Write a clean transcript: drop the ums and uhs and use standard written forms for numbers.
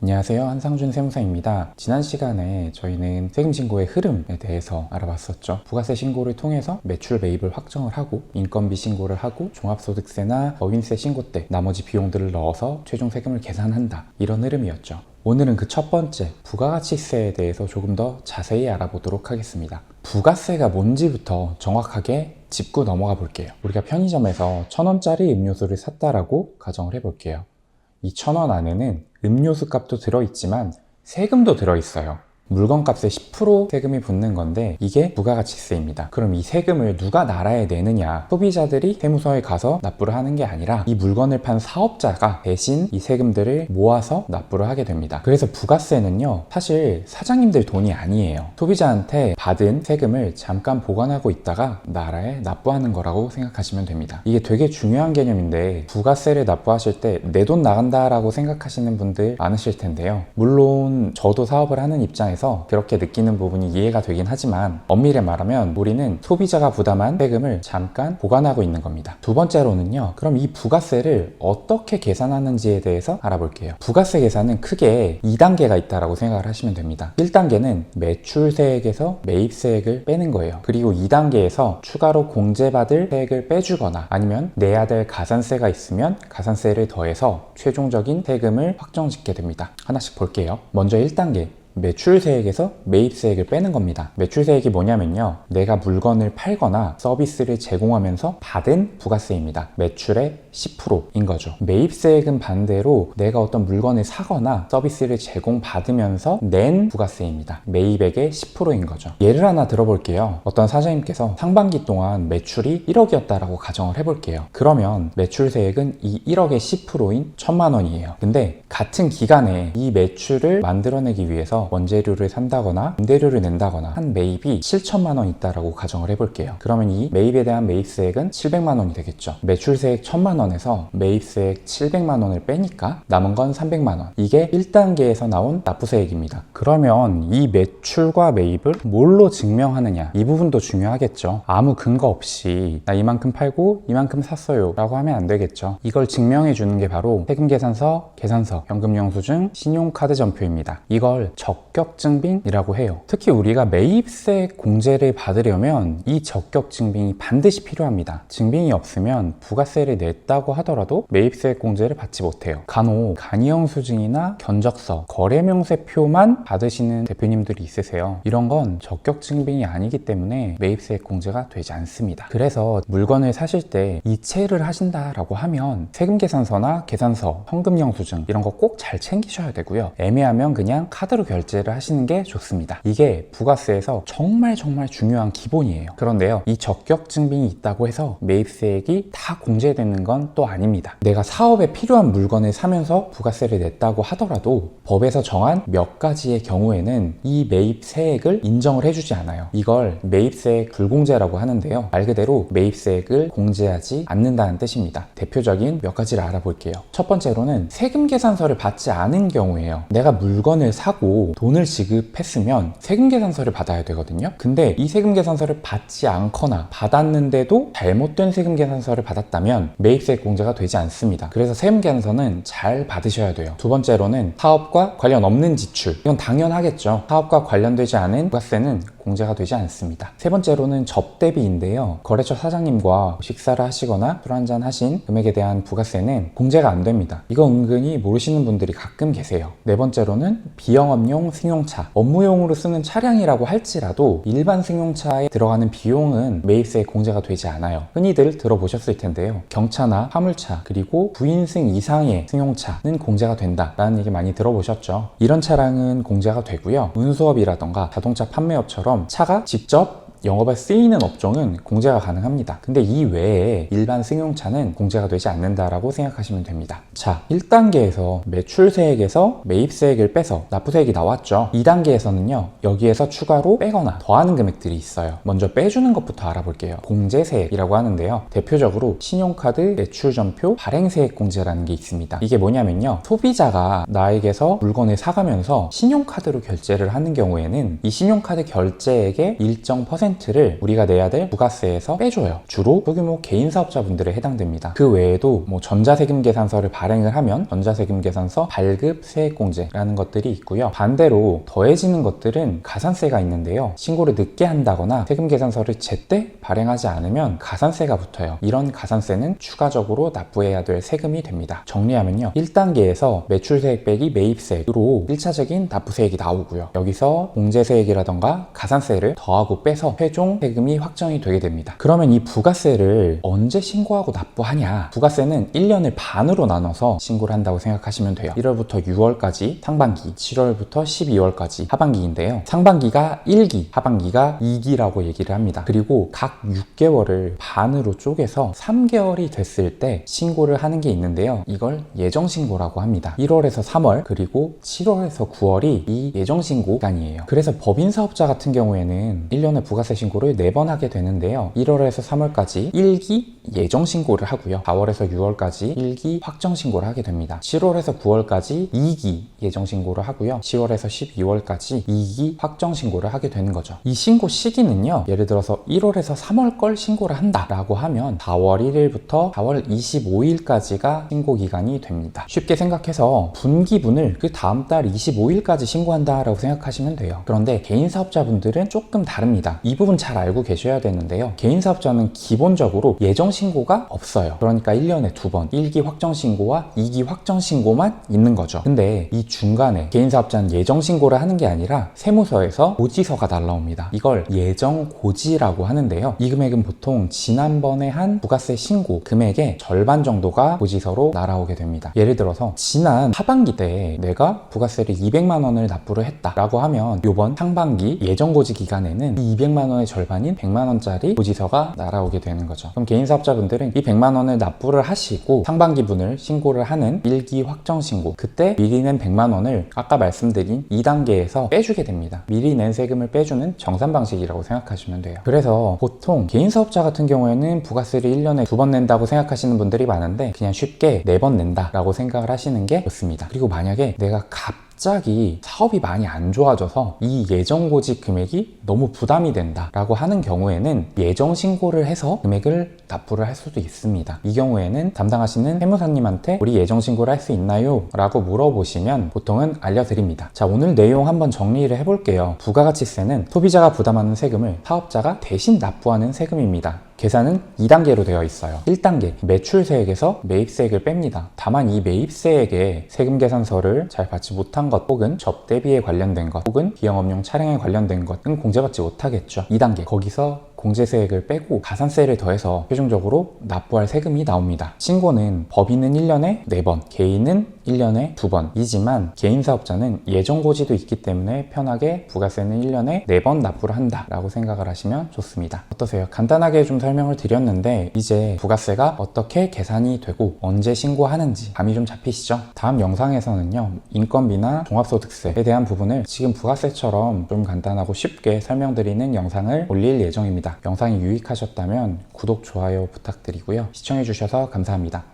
안녕하세요, 한상준 세무사입니다. 지난 시간에 저희는 세금 신고의 흐름에 대해서 알아봤었죠. 부가세 신고를 통해서 매출 매입을 확정을 하고 인건비 신고를 하고 종합소득세나 법인세 신고 때 나머지 비용들을 넣어서 최종 세금을 계산한다, 이런 흐름이었죠. 오늘은 그 첫 번째 부가가치세에 대해서 조금 더 자세히 알아보도록 하겠습니다. 부가세가 뭔지부터 정확하게 짚고 넘어가 볼게요. 우리가 편의점에서 1,000원짜리 음료수를 샀다라고 가정을 해볼게요. 이 1,000원 안에는 음료수 값도 들어있지만 세금도 들어있어요. 물건값에 10% 세금이 붙는 건데 이게 부가가치세입니다. 그럼 이 세금을 누가 나라에 내느냐? 소비자들이 세무서에 가서 납부를 하는 게 아니라 이 물건을 판 사업자가 대신 이 세금들을 모아서 납부를 하게 됩니다. 그래서 부가세는요, 사실 사장님들 돈이 아니에요. 소비자한테 받은 세금을 잠깐 보관하고 있다가 나라에 납부하는 거라고 생각하시면 됩니다. 이게 되게 중요한 개념인데 부가세를 납부하실 때 내 돈 나간다라고 생각하시는 분들 많으실 텐데요. 물론 저도 사업을 하는 입장에서 그렇게 느끼는 부분이 이해가 되긴 하지만 엄밀히 말하면 우리는 소비자가 부담한 세금을 잠깐 보관하고 있는 겁니다. 두 번째로는요, 그럼 이 부가세를 어떻게 계산하는지에 대해서 알아볼게요. 부가세 계산은 크게 2단계가 있다고 생각을 하시면 됩니다. 1단계는 매출세액에서 매입세액을 빼는 거예요. 그리고 2단계에서 추가로 공제받을 세액을 빼주거나 아니면 내야 될 가산세가 있으면 가산세를 더해서 최종적인 세금을 확정짓게 됩니다. 하나씩 볼게요. 먼저 1단계 매출세액에서 매입세액을 빼는 겁니다. 매출세액이 뭐냐면요, 내가 물건을 팔거나 서비스를 제공하면서 받은 부가세입니다. 매출의 10%인 거죠. 매입세액은 반대로 내가 어떤 물건을 사거나 서비스를 제공받으면서 낸 부가세입니다. 매입액의 10%인 거죠. 예를 하나 들어볼게요. 어떤 사장님께서 상반기 동안 매출이 1억이었다라고 가정을 해볼게요. 그러면 매출세액은 이 1억의 10%인 1,000만 원이에요. 근데 같은 기간에 이 매출을 만들어내기 위해서 원재료를 산다거나 임대료를 낸다거나 한 매입이 7천만 원 있다라고 가정을 해볼게요. 그러면 이 매입에 대한 매입세액은 700만 원이 되겠죠. 매출세액 1,000만 원에서 매입세액 700만 원을 빼니까 남은 건 300만 원. 이게 1단계에서 나온 납부세액입니다. 그러면 이 매출과 매입을 뭘로 증명하느냐, 이 부분도 중요하겠죠. 아무 근거 없이 나 이만큼 팔고 이만큼 샀어요 라고 하면 안 되겠죠. 이걸 증명해 주는 게 바로 세금계산서, 계산서, 현금영수증, 신용카드 전표입니다. 이걸 적격증빙이라고 해요. 특히 우리가 매입세 공제를 받으려면 이 적격증빙이 반드시 필요합니다. 증빙이 없으면 부가세를 냈다고 하더라도 매입세 공제를 받지 못해요. 간혹 간이영수증이나 견적서, 거래명세표만 받으시는 대표님들이 있으세요. 이런 건 적격증빙이 아니기 때문에 매입세 공제가 되지 않습니다. 그래서 물건을 사실 때 이체를 하신다라고 하면 세금계산서나 계산서, 현금영수증 이런 거 꼭 잘 챙기셔야 되고요. 애매하면 그냥 카드로 결제를 하시는 게 좋습니다. 이게 부가세에서 정말 중요한 기본이에요. 그런데요, 이 적격증빙이 있다고 해서 매입세액이 다 공제되는 건 또 아닙니다. 내가 사업에 필요한 물건을 사면서 부가세를 냈다고 하더라도 법에서 정한 몇 가지의 경우에는 이 매입세액을 인정을 해주지 않아요. 이걸 매입세액 불공제라고 하는데요, 말 그대로 매입세액을 공제하지 않는다는 뜻입니다. 대표적인 몇 가지를 알아볼게요. 첫 번째로는 세금계산서를 받지 않은 경우예요. 내가 물건을 사고 돈을 지급했으면 세금계산서를 받아야 되거든요. 근데 이 세금계산서를 받지 않거나 받았는데도 잘못된 세금계산서를 받았다면 매입세액 공제가 되지 않습니다. 그래서 세금계산서는 잘 받으셔야 돼요. 두 번째로는 사업과 관련 없는 지출, 이건 당연하겠죠. 사업과 관련되지 않은 부가세는 공제가 되지 않습니다. 세 번째로는 접대비인데요, 거래처 사장님과 식사를 하시거나 술 한잔 하신 금액에 대한 부가세는 공제가 안 됩니다. 이거 은근히 모르시는 분들이 가끔 계세요. 네 번째로는 비영업용 승용차, 업무용으로 쓰는 차량이라고 할지라도 일반 승용차에 들어가는 비용은 매입세 공제가 되지 않아요. 흔히들 들어보셨을 텐데요, 경차나 화물차 그리고 9인승 이상의 승용차는 공제가 된다라는 얘기 많이 들어보셨죠. 이런 차량은 공제가 되고요, 운수업이라던가 자동차 판매업처럼 차가 직접 영업에 쓰이는 업종은 공제가 가능합니다. 근데 이 외에 일반 승용차는 공제가 되지 않는다라고 생각하시면 됩니다. 자, 1단계에서 매출세액에서 매입세액을 빼서 납부세액이 나왔죠. 2단계에서는요, 여기에서 추가로 빼거나 더하는 금액들이 있어요. 먼저 빼주는 것부터 알아볼게요. 공제세액이라고 하는데요, 대표적으로 신용카드 매출전표 발행세액 공제라는 게 있습니다. 이게 뭐냐면요, 소비자가 나에게서 물건을 사가면서 신용카드로 결제를 하는 경우에는 이 신용카드 결제액의 일정 퍼센트 10%를 우리가 내야 될 부가세에서 빼줘요. 주로 소규모 개인 사업자분들에 해당됩니다. 그 외에도 전자세금 계산서를 발행을 하면 전자세금 계산서 발급 세액공제라는 것들이 있고요. 반대로 더해지는 것들은 가산세가 있는데요. 신고를 늦게 한다거나 세금 계산서를 제때 발행하지 않으면 가산세가 붙어요. 이런 가산세는 추가적으로 납부해야 될 세금이 됩니다. 정리하면요. 1단계에서 매출세액 빼기 매입세액으로 1차적인 납부세액이 나오고요. 여기서 공제세액이라던가 가산세를 더하고 빼서 최종 세금이 확정이 되게 됩니다. 그러면 이 부가세를 언제 신고하고 납부하냐? 부가세는 1년을 반으로 나눠서 신고를 한다고 생각하시면 돼요. 1월부터 6월까지 상반기, 7월부터 12월까지 하반기인데요. 상반기가 1기, 하반기가 2기라고 얘기를 합니다. 그리고 각 6개월을 반으로 쪼개서 3개월이 됐을 때 신고를 하는 게 있는데요. 이걸 예정신고라고 합니다. 1월에서 3월 그리고 7월에서 9월이 이 예정신고 기간이에요. 그래서 법인사업자 같은 경우에는 1년에 부가세 신고를 4번 하게 되는데요. 1월에서 3월까지 1기 예정신고를 하고요. 4월에서 6월까지 1기 확정신고를 하게 됩니다. 7월에서 9월까지 2기 예정신고를 하고요. 10월에서 12월까지 2기 확정신고를 하게 되는 거죠. 이 신고 시기는요. 예를 들어서 1월에서 3월 걸 신고를 한다 라고 하면 4월 1일부터 4월 25일까지가 신고 기간이 됩니다. 쉽게 생각해서 분기분을 그 다음 달 25일까지 신고한다 라고 생각하시면 돼요. 그런데 개인 사업자분들은 조금 다릅니다. 이 부분 잘 알고 계셔야 되는데요. 개인 사업자는 기본적으로 예정 신고가 없어요. 그러니까 1년에 2번 1기 확정 신고와 2기 확정 신고만 있는 거죠. 근데 이 중간에 개인 사업자는 예정 신고를 하는 게 아니라 세무서에서 고지서가 날라옵니다. 이걸 예정 고지라고 하는데요. 이 금액은 보통 지난번에 한 부가세 신고 금액의 절반 정도가 고지서로 날아오게 됩니다. 예를 들어서 지난 하반기 때 내가 부가세를 200만 원을 납부를 했다라고 하면 이번 상반기 예정 고지 기간에는 이 200만 원의 절반인 100만 원짜리 고지서가 날아오게 되는 거죠. 그럼 개인 사업자분들은 이 100만 원을 납부를 하시고 상반기분을 신고를 하는 1기 확정 신고, 그때 미리 낸 100만 원을 아까 말씀드린 2단계에서 빼주게 됩니다. 미리 낸 세금을 빼주는 정산 방식이라고 생각하시면 돼요. 그래서 보통 개인 사업자 같은 경우에는 부가세를 1년에 2번 낸다고 생각하시는 분들이 많은데 그냥 쉽게 4번 낸다라고 생각을 하시는 게 좋습니다. 그리고 만약에 내가 갑자기 사업이 많이 안 좋아져서 이 예정고지 금액이 너무 부담이 된다 라고 하는 경우에는 예정 신고를 해서 금액을 납부를 할 수도 있습니다. 이 경우에는 담당하시는 세무사님한테 우리 예정 신고를 할 수 있나요? 라고 물어보시면 보통은 알려드립니다. 자, 오늘 내용 한번 정리를 해볼게요. 부가가치세는 소비자가 부담하는 세금을 사업자가 대신 납부하는 세금입니다. 계산은 2단계로 되어 있어요. 1단계 매출세액에서 매입세액을 뺍니다. 다만 이 매입세액에 세금 계산서를 잘 받지 못한 것 혹은 접대비에 관련된 것 혹은 기영업용 차량에 관련된 것은 공제받지 못하겠죠. 2단계 거기서 공제세액을 빼고 가산세를 더해서 최종적으로 납부할 세금이 나옵니다. 신고는 법인은 1년에 4번, 개인은 1년에 2번이지만 개인 사업자는 예정고지도 있기 때문에 편하게 부가세는 1년에 4번 납부를 한다라고 생각을 하시면 좋습니다. 어떠세요? 간단하게 좀 설명을 드렸는데 이제 부가세가 어떻게 계산이 되고 언제 신고하는지 감이 좀 잡히시죠? 다음 영상에서는요, 인건비나 종합소득세에 대한 부분을 지금 부가세처럼 좀 간단하고 쉽게 설명드리는 영상을 올릴 예정입니다. 영상이 유익하셨다면 구독, 좋아요 부탁드리고요. 시청해주셔서 감사합니다.